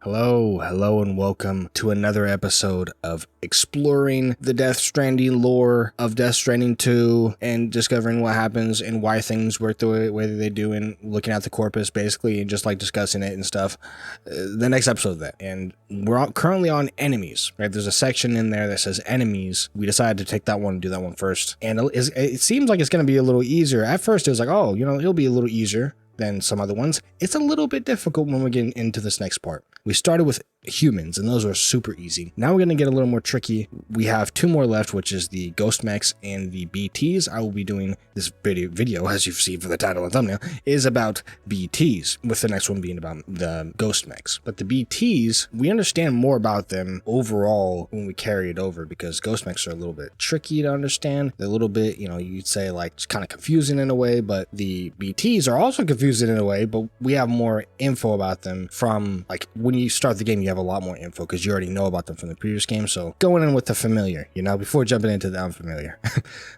Hello, and welcome to another episode of exploring the Death Stranding lore of Death Stranding 2 and discovering what happens and why things work the way that they do, and looking at the corpus basically and just like discussing it and stuff. The next episode of that, and we're currently on enemies, right? There's a section in there that says enemies. We decided to take that one and do that one first, and it seems like it's going to be a little easier. At first it was like, oh, it'll be a little easier than some other ones. It's a little bit difficult when we get into this next part. We started with humans, and those are super easy. Now we're going to get a little more tricky. We have two more left, which is the ghost mechs and the BTs. I will be doing this video, as you've seen from the title and thumbnail, is about BTs, with the next one being about the ghost mechs. But the BTs, we understand more about them overall when we carry it over, because ghost mechs are a little bit tricky to understand. They're a little bit, you'd say like kind of confusing in a way, but the BTs are also confusing in a way, but we have more info about them from, like, when you start the game, you have a lot more info because you already know about them from the previous game. So going in with the familiar, before jumping into the unfamiliar.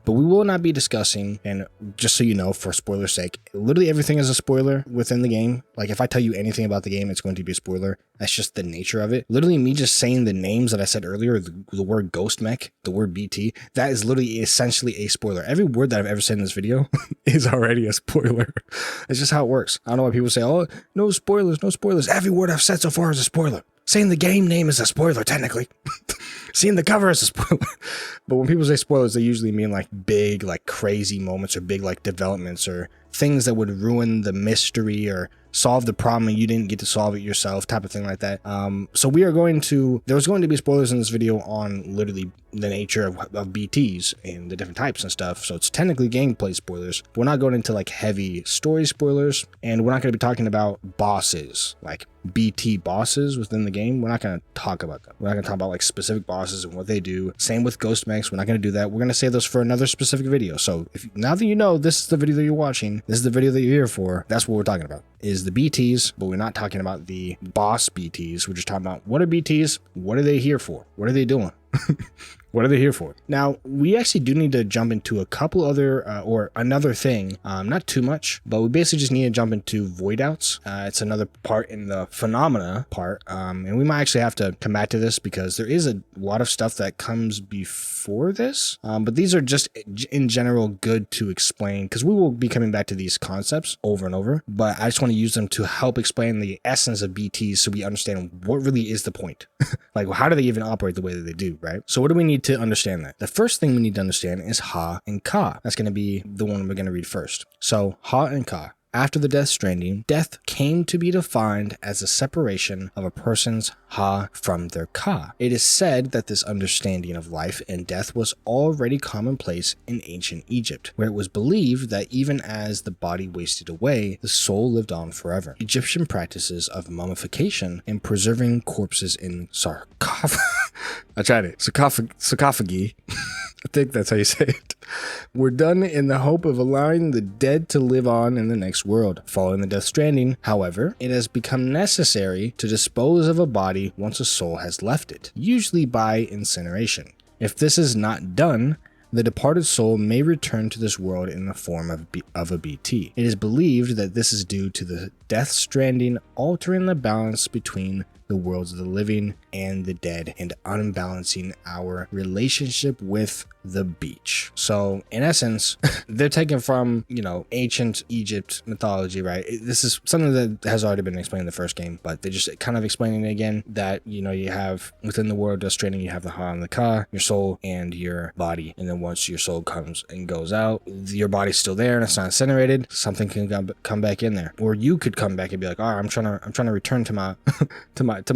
But we will not be discussing, and just so you know, for spoiler's sake, literally everything is a spoiler within the game. Like, if I tell you anything about the game, it's going to be a spoiler. That's just the nature of it. Literally, me just saying the names that I said earlier, the word ghost mech, the word BT, that is literally essentially a spoiler. Every word that I've ever said in this video is already a spoiler. It's just how it works. I don't know why people say, oh, no spoilers, no spoilers. Every word I've said so far is a spoiler. Saying the game name is a spoiler, technically. Seeing the cover is a spoiler. But when people say spoilers, they usually mean like big, like crazy moments, or big, like developments, or things that would ruin the mystery or solve the problem and you didn't get to solve it yourself, type of thing like that. So there's going to be spoilers in this video on literally the nature of BTs and the different types and stuff. So it's technically gameplay spoilers. We're not going into like heavy story spoilers, and we're not going to be talking about bosses, like BT bosses within the game. We're not going to talk about them. We're not going to talk about like specific bosses and what they do. Same with ghost mechs. We're not going to do that. We're going to save those for another specific video. So now that you know this is the video that you're watching, this is the video that you're here for, that's what we're talking about, is the BTs. But we're not talking about the boss BTs. We're just talking about, what are BTs? What are they here for? What are they doing? What are they here for? Now, we actually do need to jump into a couple other, or another thing, not too much, but we basically just need to jump into void outs. It's another part in the phenomena part, and we might actually have to come back to this because there is a lot of stuff that comes before this, but these are just in general good to explain, because we will be coming back to these concepts over and over, but I just want to use them to help explain the essence of BTs so we understand what really is the point. Like, how do they even operate the way that they do, right? So what do we need to understand that? The first thing we need to understand is Ha and Ka. That's going to be the one we're going to read first. So Ha and Ka. After the Death Stranding, death came to be defined as a separation of a person's Ha from their Ka. It is said that this understanding of life and death was already commonplace in ancient Egypt, where it was believed that even as the body wasted away, the soul lived on forever. Egyptian practices of mummification and preserving corpses in sarcophagi. I think that's how you say it, were done in the hope of allowing the dead to live on in the next world. Following the Death Stranding, however, it has become necessary to dispose of a body once a soul has left it, usually by incineration. If this is not done, the departed soul may return to this world in the form of a BT. It is believed that this is due to the Death Stranding altering the balance between the worlds of the living and the dead, and unbalancing our relationship with the beach. So in essence, they're taken from, ancient Egypt mythology, right? This is something that has already been explained in the first game, but they're just kind of explaining it again, that, you have within the world of Death Stranding, you have the Ha and the Ka, your soul and your body. And then once your soul comes and goes out, your body's still there and it's not incinerated, something can come back in there. Or you could come back and be like, all right, I'm trying to return to my to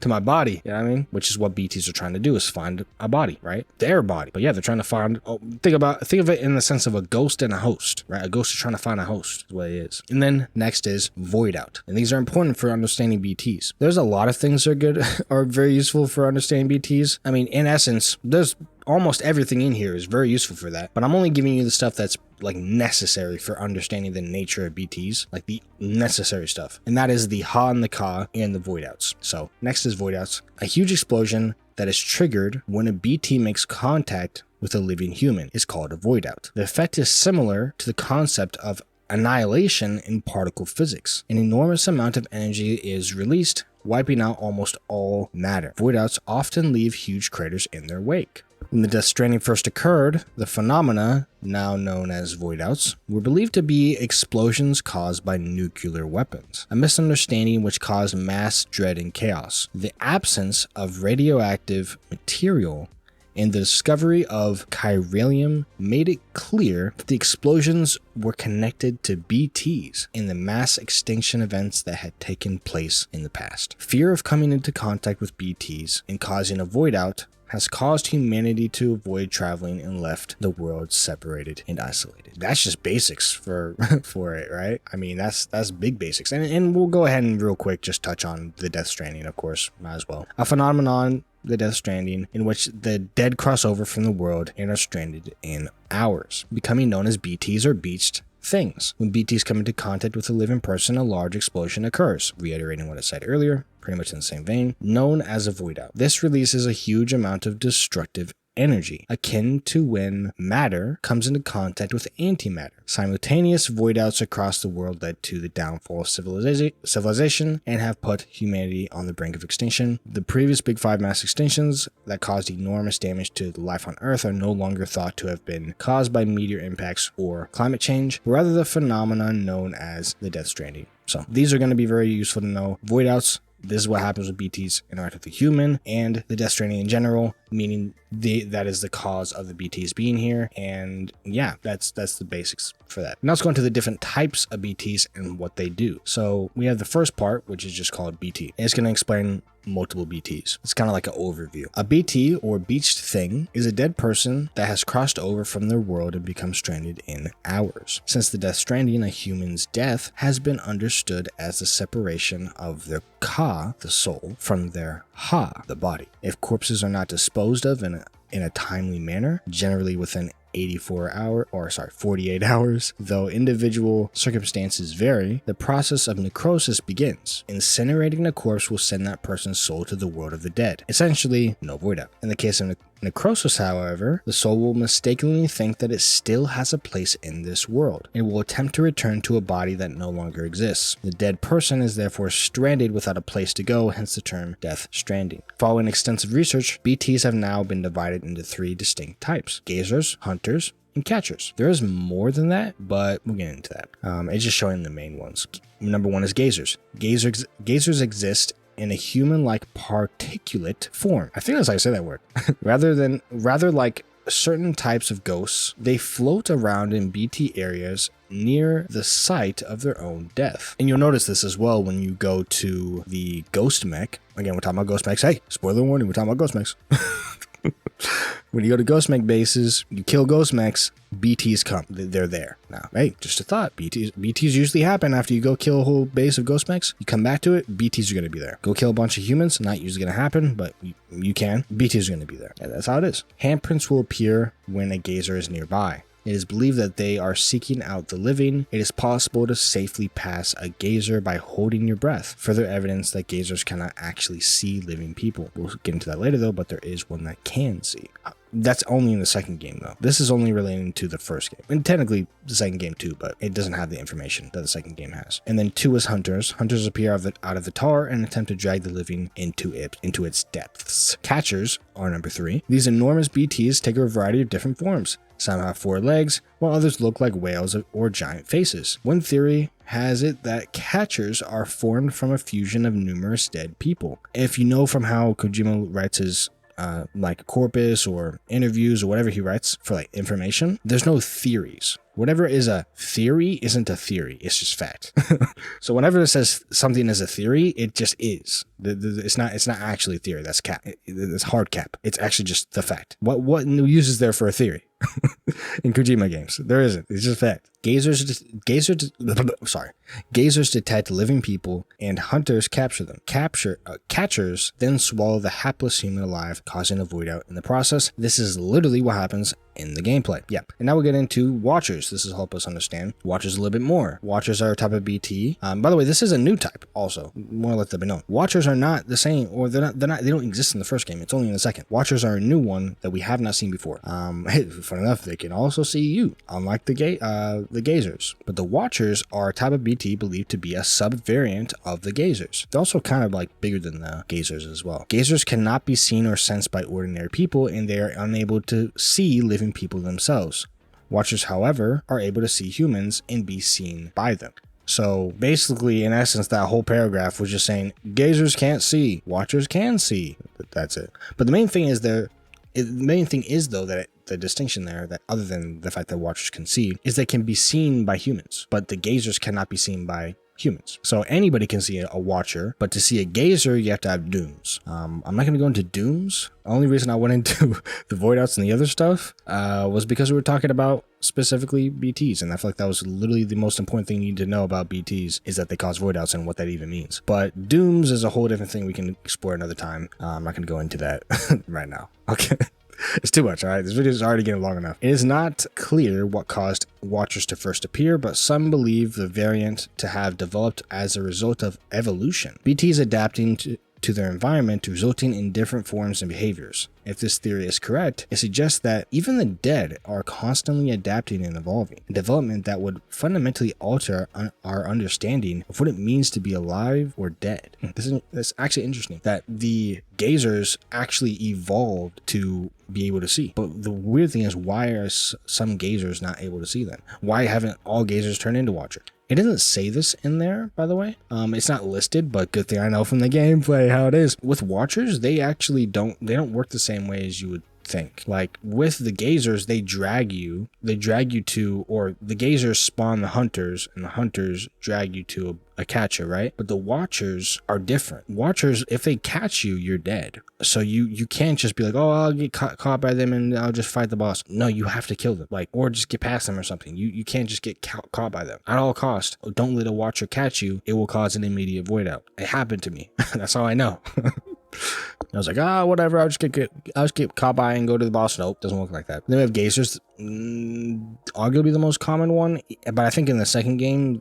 my body. You know what I mean? Which is what BTs are trying to do, is find a body, right? Their body. But yeah, they're trying to find, think of it in the sense of a ghost and a host, right? A ghost is trying to find a host, is what it is. And then next is void out. And these are important for understanding BTs. There's a lot of things that are good, are very useful for understanding BTs. I mean, in essence, there's almost everything in here is very useful for that, but I'm only giving you the stuff that's like necessary for understanding the nature of BTs, like the necessary stuff, and that is the Ha and the Ka and the void outs. So next is void outs, a huge explosion that is triggered when a BT makes contact with a living human is called a void out. The effect is similar to the concept of annihilation in particle physics. An enormous amount of energy is released wiping out almost all matter. Voidouts often leave huge craters in their wake. When the Death Stranding first occurred, the phenomena, now known as voidouts, were believed to be explosions caused by nuclear weapons, a misunderstanding which caused mass dread and chaos. The absence of radioactive material and the discovery of chiralium made it clear that the explosions were connected to BTs and the mass extinction events that had taken place in the past. Fear of coming into contact with BTs and causing a voidout has caused humanity to avoid traveling and left the world separated and isolated. That's just basics for it, right? I mean, that's big basics. And we'll go ahead and real quick just touch on the Death Stranding, of course, might as well. A phenomenon, the Death Stranding, in which the dead cross over from the world and are stranded in ours, becoming known as BTs or beached things. When BTs come into contact with a living person, a large explosion occurs, reiterating what I said earlier, pretty much in the same vein, known as a voidout. This releases a huge amount of destructive energy, akin to when matter comes into contact with antimatter. Simultaneous voidouts across the world led to the downfall of civilization and have put humanity on the brink of extinction. The previous big 5 mass extinctions that caused enormous damage to life on Earth are no longer thought to have been caused by meteor impacts or climate change, but rather the phenomenon known as the Death Stranding. So these are going to be very useful to know. Voidouts, this is what happens when BTs interact with the human, and the Death Stranding in general, meaning that is the cause of the BTs being here. And yeah, that's the basics for that. Now let's go into the different types of BTs and what they do. So we have the first part, which is just called BT. And it's going to explain multiple BTs. It's kind of like an overview. A BT, or beached thing, is a dead person that has crossed over from their world and become stranded in ours. Since the Death Stranding, a human's death has been understood as the separation of their ka, the soul, from their ha, the body. If corpses are not disposed of in a timely manner, generally within 48 hours, though individual circumstances vary, the process of necrosis begins. Incinerating a corpse will send that person's soul to the world of the dead. Essentially, no voidout. In the case of necrosis, however, the soul will mistakenly think that it still has a place in this world. It will attempt to return to a body that no longer exists. The dead person is therefore stranded without a place to go, hence the term Death Stranding. Following extensive research, BTs have now been divided into 3 distinct types: gazers, hunters, and catchers. There is more than that, but we'll get into that. It's just showing the main ones. Number 1 is gazers. Gazers exist in a human-like particulate form. I think that's how I say that word. rather like certain types of ghosts, they float around in BT areas near the site of their own death. And you'll notice this as well when you go to the ghost mech. Again, we're talking about ghost mechs. Hey, spoiler warning, we're talking about ghost mechs. When you go to ghost mech bases, you kill ghost mechs, BTs come. They're there. Now, hey, just a thought. BTs usually happen after you go kill a whole base of ghost mechs. You come back to it, BTs are going to be there. Go kill a bunch of humans, not usually going to happen, but you can. BTs are going to be there. And that's how it is. Handprints will appear when a gazer is nearby. It is believed that they are seeking out the living. It is possible to safely pass a gazer by holding your breath. Further evidence that gazers cannot actually see living people. We'll get into that later though, but there is one that can see. That's only in the second game though. This is only relating to the first game. And technically the second game too, but it doesn't have the information that the second game has. And then 2 is hunters. Hunters appear out of the tar and attempt to drag the living into its depths. Catchers are number 3. These enormous BTs take a variety of different forms. Some have 4 legs, while others look like whales or giant faces. One theory has it that catchers are formed from a fusion of numerous dead people. If you know from how Kojima writes his like corpus or interviews or whatever he writes for like information, there's no theories. Whatever is a theory isn't a theory, it's just fact. So whenever it says something is a theory, it just is. It's not actually a theory. That's cap. It's hard cap. It's actually just the fact. What use is there for a theory in Kojima games? There isn't. It's just fact. Gazers detect living people, and hunters capture them. Catchers then swallow the hapless human alive, causing a void out in the process. This is literally what happens in the gameplay. Yeah. And now we'll get into Watchers. This will help us understand Watchers a little bit more. Watchers are a type of BT. By the way, this is a new type also. More let that be known. Watchers are not the same, or they don't exist in the first game. It's only in the second. Watchers are a new one that we have not seen before. Fun enough, they can also see you, unlike the Gazers. But the Watchers are a type of BT believed to be a sub-variant of the Gazers. They're also kind of like bigger than the Gazers as well. Gazers cannot be seen or sensed by ordinary people, and they are unable to see living people themselves. Watchers, however, are able to see humans and be seen by them. So basically, in essence, that whole paragraph was just saying Gazers can't see, Watchers can see. That's it. But the main thing is though that the distinction there, that other than the fact that Watchers can see, is they can be seen by humans, but the Gazers cannot be seen by humans. So anybody can see a Watcher, but to see a Gazer, you have to have dooms. I'm not going to go into dooms. The only reason I went into the void outs and the other stuff was because we were talking about specifically BTs, and I feel like that was literally the most important thing you need to know about BTs, is that they cause void outs and what that even means. But dooms is a whole different thing we can explore another time. I'm not going to go into that right now. Okay. It's too much, all right? This video is already getting long enough. It is not clear what caused Watchers to first appear, but some believe the variant to have developed as a result of evolution. BTs adapting to their environment, resulting in different forms and behaviors. If this theory is correct, it suggests that even the dead are constantly adapting and evolving, a development that would fundamentally alter our understanding of what it means to be alive or dead. This actually interesting that the Gazers actually evolved to be able to see. But the weird thing is, why are some Gazers not able to see then? Why haven't all Gazers turned into Watchers? It doesn't say this in there, by the way. It's not listed, but good thing I know from the gameplay how it is. With Watchers, they actually don't work the same way as you would think. Like with the Gazers, they drag you to, or the Gazers spawn the hunters, and the hunters drag you to a catcher, right? But the Watchers are different. Watchers, if they catch you, you're dead. So you can't just be like, oh, I'll get caught by them and I'll just fight the boss. No, you have to kill them, like, or just get past them or something. You can't just get caught by them at all costs. Don't let a Watcher catch you. It will cause an immediate void out. It happened to me. That's all I know. I was like, whatever, I'll just get caught by and go to the boss. Nope, doesn't work like that. Then we have Gazers, arguably the most common one, but I think in the second game,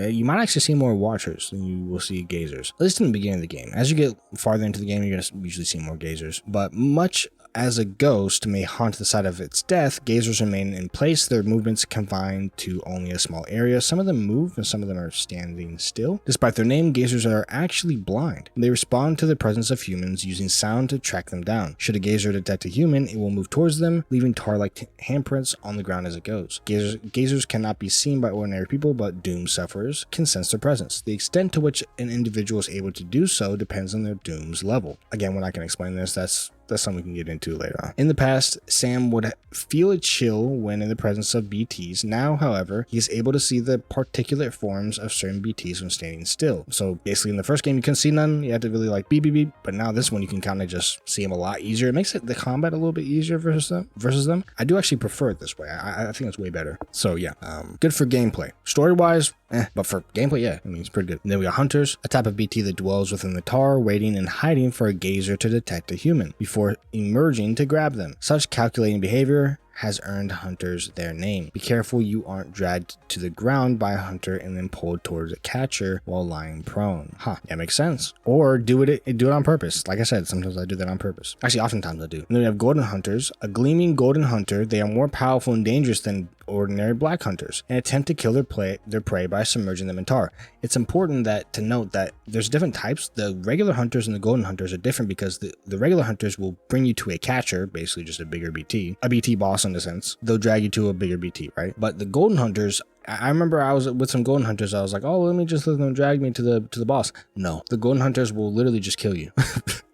you might actually see more Watchers than you will see Gazers, at least in the beginning of the game. As you get farther into the game, you're going to usually see more Gazers, but much as a ghost may haunt the site of its death, Gazers remain in place, their movements confined to only a small area. Some of them move and some of them are standing still. Despite their name, Gazers are actually blind. They respond to the presence of humans using sound to track them down. Should a Gazer detect a human, it will move towards them, leaving tar-like handprints on the ground as it goes. Gazers cannot be seen by ordinary people, but doom sufferers can sense their presence. The extent to which an individual is able to do so depends on their doom's level. Again, when I can explain this, that's something we can get into later on. In the past, Sam would feel a chill when in the presence of BTs. Now, however, he is able to see the particulate forms of certain BTs when standing still. So basically, in the first game, you couldn't see none. You had to really like beep, beep, beep. But now this one, you can kind of just see them a lot easier. It makes the combat a little bit easier versus them. I do actually prefer it this way. I think it's way better. So yeah, good for gameplay. Story-wise, but for gameplay, yeah, I mean, it's pretty good. And then we got Hunters, a type of BT that dwells within the tar, waiting and hiding for a Gazer to detect a human before emerging to grab them. Such calculating behavior has earned hunters their name. Be careful you aren't dragged to the ground by a hunter and then pulled towards a catcher while lying prone. That makes sense. Or do it on purpose. Like I said, sometimes I do that on purpose. Actually, oftentimes I do. And then we have golden hunters. A gleaming golden hunter, they are more powerful and dangerous than ordinary black hunters and attempt to kill their prey by submerging them in tar. It's important to note that there's different types. The regular hunters and the golden hunters are different because the regular hunters will bring you to a catcher, basically just a bigger BT, a BT boss in a sense. They'll drag you to a bigger BT, right? But the golden hunters, I remember I was with some golden hunters. I was like, let me just let them drag me to the boss. No, the golden hunters will literally just kill you.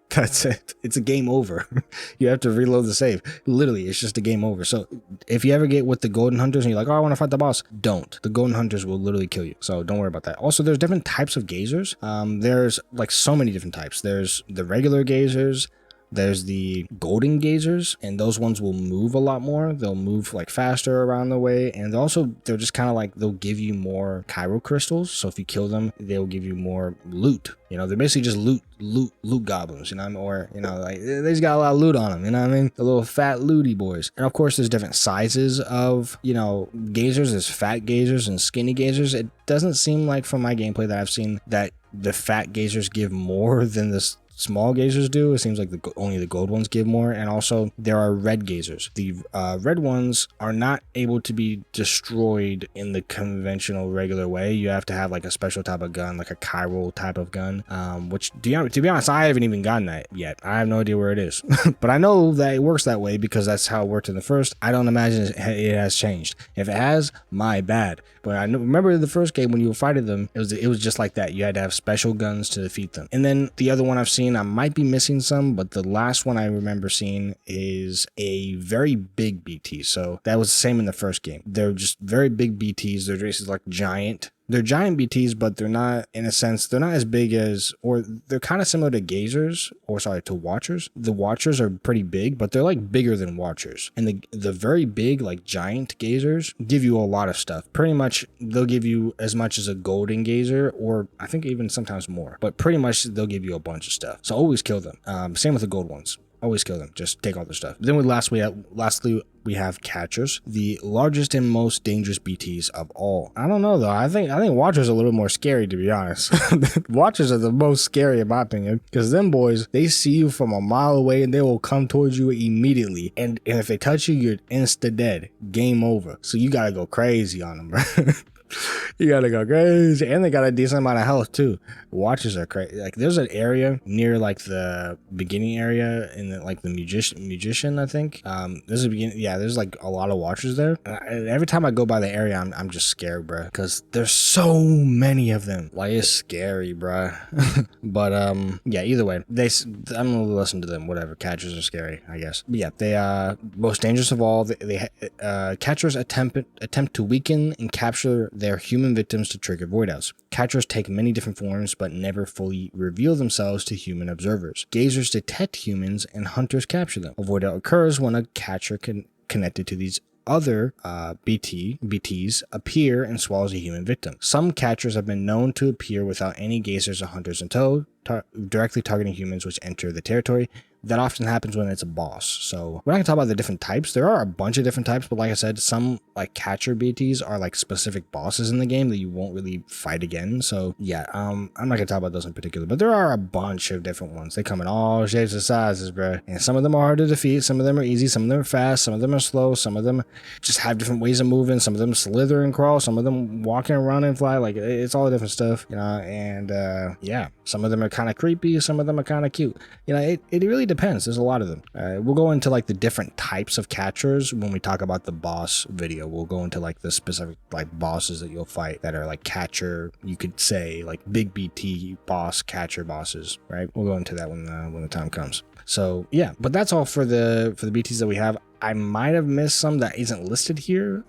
That's it. It's a game over. You have to reload the save. Literally, it's just a game over. So if you ever get with the golden hunters and you're like, I want to fight the boss, don't. The golden hunters will literally kill you. So don't worry about that. Also, there's different types of Gazers. There's like so many different types. There's the regular Gazers. There's the golden gazers, and those ones will move a lot more. They'll move like faster around the way, and they're just kind of like, they'll give you more Kyro crystals. So if you kill them, they'll give you more loot. You know, they're basically just loot goblins, you know what I mean? Or, you know, like, they just got a lot of loot on them, you know what I mean? The little fat looty boys. And of course, there's different sizes of, you know, gazers. There's fat gazers and skinny gazers. It doesn't seem like from my gameplay that I've seen that the fat gazers give more than the small gazers do. It seems like only the gold ones give more. And also there are red gazers. The red ones are not able to be destroyed in the conventional regular way. You have to have like a special type of gun, like a chiral type of gun, which to be honest, I haven't even gotten that yet. I have no idea where it is. But I know that it works that way because that's how it worked in the first. I don't imagine it has changed. If it has, my bad. But I remember the first game when you were fighting them, it was just like that. You had to have special guns to defeat them. And then the other one I've seen, I might be missing some, but the last one I remember seeing is a very big BT. So that was the same in the first game. They're just very big BTs. They're just like giant. They're giant BTs, but they're not, in a sense, they're not as big as, or they're kind of similar to gazers, or sorry, to watchers. The watchers are pretty big, but they're like bigger than watchers. And the very big, like giant gazers give you a lot of stuff. Pretty much, they'll give you as much as a golden gazer, or I think even sometimes more. But pretty much, they'll give you a bunch of stuff. So always kill them. Same with the gold ones. Always kill them. Just take all their stuff. Then lastly, we have catchers, the largest and most dangerous BTs of all. I don't know though. I think watchers are a little more scary, to be honest. Watchers are the most scary in my opinion, because them boys, they see you from a mile away and they will come towards you immediately. And if they touch you, you're insta dead. Game over. So you gotta go crazy on them, bro. You gotta go crazy, and they got a decent amount of health too. Watchers are crazy. Like there's an area near like the beginning area in the magician I think. There's a beginning. Yeah, there's like a lot of watchers there. And every time I go by the area, I'm just scared, bro, because there's so many of them. Like it's scary, bro. But yeah. Either way, I'm gonna listen to them. Whatever. Catchers are scary, I guess. But yeah, they most dangerous of all. Catchers attempt to weaken and capture their human victims to trigger void outs. Catchers take many different forms but never fully reveal themselves to human observers. Gazers detect humans and hunters capture them. A void out occurs when a catcher connected to these other BTs appear and swallows a human victim. Some catchers have been known to appear without any gazers or hunters in tow, directly targeting humans which enter the territory. That often happens when it's a boss. So we're not gonna talk about the different types. There are a bunch of different types, but like I said, some like catcher BTs are like specific bosses in the game that you won't really fight again. So yeah, I'm not gonna talk about those in particular, but there are a bunch of different ones. They come in all shapes and sizes, bro. And some of them are hard to defeat. Some of them are easy. Some of them are fast. Some of them are slow. Some of them just have different ways of moving. Some of them slither and crawl. Some of them walk and run and fly. Like it's all different stuff, you know. And yeah, some of them are kind of creepy. Some of them are kind of cute. You know, it really depends. There's a lot of them. We'll go into like the different types of catchers when we talk about the boss video. We'll go into like the specific like bosses that you'll fight that are like catcher, you could say like big BT boss catcher bosses, right? We'll go into that when the time comes. So yeah, but that's all for the BTs that we have. I might have missed some that isn't listed here.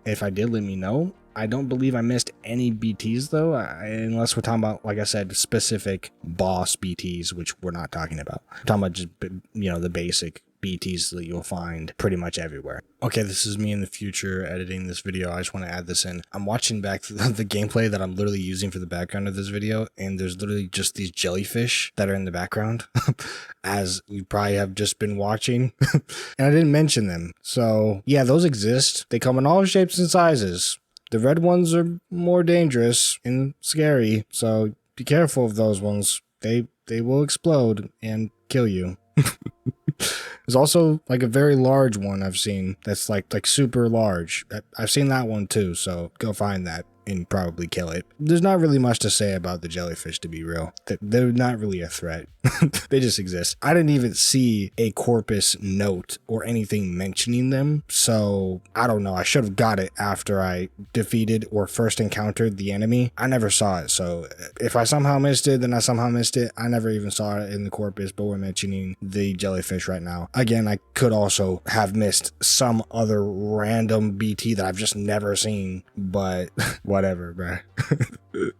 If I did, let me know. I don't believe I missed any BTs though, unless we're talking about, like I said, specific boss BTs, which we're not talking about. We're talking about just, you know, the basic BTs that you'll find pretty much everywhere. Okay, this is me in the future editing this video. I just want to add this in. I'm watching back the gameplay that I'm literally using for the background of this video, and there's literally just these jellyfish that are in the background, as you probably have just been watching, and I didn't mention them. So yeah, those exist. They come in all shapes and sizes. The red ones are more dangerous and scary, so be careful of those ones. They will explode and kill you. There's also like a very large one I've seen that's like super large. I've seen that one too, so go find that and probably kill it. There's not really much to say about the jellyfish, to be real. They're not really a threat. They just exist. I didn't even see a corpus note or anything mentioning them, so I don't know. I should have got it after I defeated or first encountered the enemy. I never saw it, so if I somehow missed it, then I somehow missed it. I never even saw it in the corpus, but we're mentioning the jellyfish right now. Again, I could also have missed some other random BT that I've just never seen, but whatever, bruh.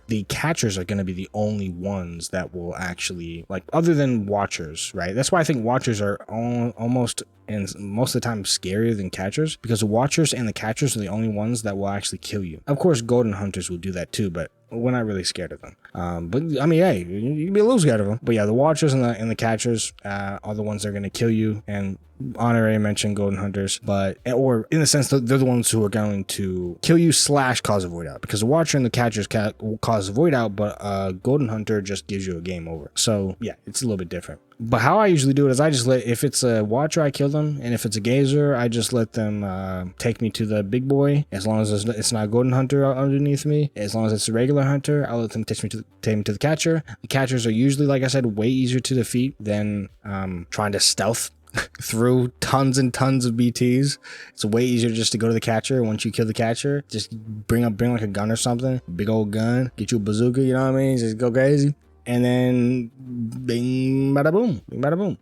the catchers are going to be the only ones that will actually, like, other than watchers, right? That's why I think watchers are almost, and most of the time, scarier than catchers, because the watchers and the catchers are the only ones that will actually kill you. Of course, golden hunters will do that too, but we're not really scared of them. But I mean, hey, you can be a little scared of them. But yeah, the watchers and the catchers are the ones that are going to kill you. And honorary mention golden hunters, but, or in the sense that they're the ones who are going to kill you / cause a void out, because the watcher and the catchers will cause a void out, but golden hunter just gives you a game over. So yeah, it's a little bit different. But how I usually do it is I just if it's a watcher, I kill them, and if it's a gazer, I just let them take me to the big boy. As long as it's not a golden hunter underneath me, as long as it's a regular hunter, I'll let them take me to the catcher. The catchers are usually, like I said, way easier to defeat than trying to stealth through tons and tons of BTs. It's way easier just to go to the catcher. Once you kill the catcher, just bring like a gun or something, big old gun, get you a bazooka, you know what I mean? Just go crazy. And then bing, bada boom, bing, bada boom.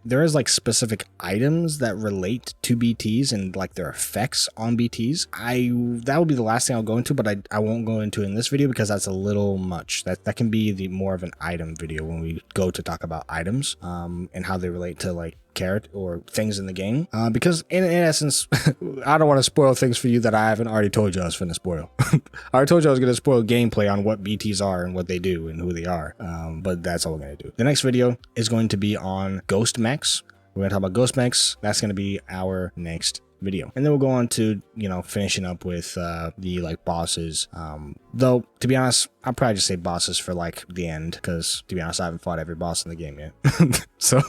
There is like specific items that relate to BTs and like their effects on BTs. That would be the last thing I'll go into, but I won't go into it in this video because that's a little much. That can be the more of an item video when we go to talk about items and how they relate to like character or things in the game, because in essence I don't want to spoil things for you that I haven't already told you I was finna spoil. I already told you I was going to spoil gameplay on what BTs are and what they do and who they are, but that's all we're going to do. The next video is going to be on ghost mechs. We're going to talk about ghost mechs. That's going to be our next video, and then we'll go on to, you know, finishing up with the like bosses, though to be honest I'll probably just say bosses for like the end, because to be honest I haven't fought every boss in the game yet. So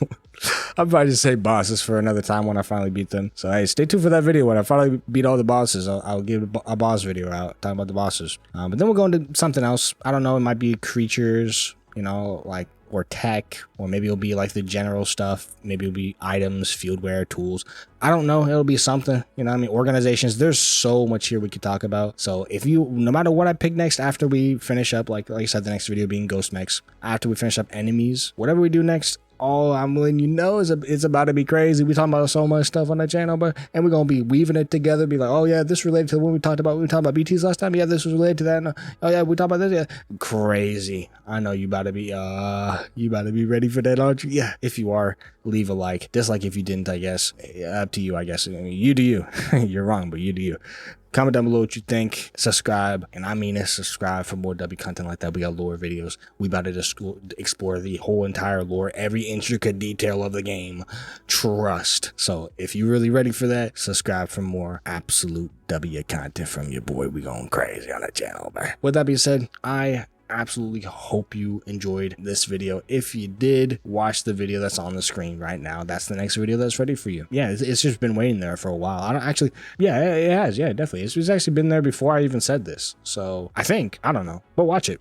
I'll probably just say bosses for another time when I finally beat them. So hey, stay tuned for that video. When I finally beat all the bosses, I'll give a boss video out talking about the bosses, but then we'll go into something else. I don't know, it might be creatures, you know, like, or tech, or maybe it'll be like the general stuff. Maybe it'll be items, fieldware, tools. I don't know. It'll be something, you know what I mean? Organizations. There's so much here we could talk about. So if you, no matter what I pick next after we finish up, like I said, the next video being ghost mechs, after we finish up enemies, whatever we do next, all I'm letting you know is it's about to be crazy. We talking about so much stuff on the channel, but and we're gonna be weaving it together. Be like, oh yeah, this related to what we talked about. We talked about BTs last time. Yeah, this was related to that. No, oh yeah, we talked about this. Yeah, crazy. I know you about to be ready for that, aren't you? Yeah. If you are, leave a like. Dislike if you didn't. I guess up to you. I guess, I mean, you do you. You're wrong, but you do you. Comment down below what you think. Subscribe, and I mean it, subscribe for more W content like that. We got lore videos. We about to just explore the whole entire lore, every intricate detail of the game. Trust. So if you're really ready for that, subscribe for more absolute W content from your boy. We going crazy on the channel, man. With that being said, I absolutely hope you enjoyed this video. If you did, watch the video that's on the screen right now. That's the next video that's ready for you. Yeah, it's just been waiting there for a while. I don't actually, yeah, it has. Yeah, definitely. It's actually been there before I even said this. So I think, I don't know, but watch it.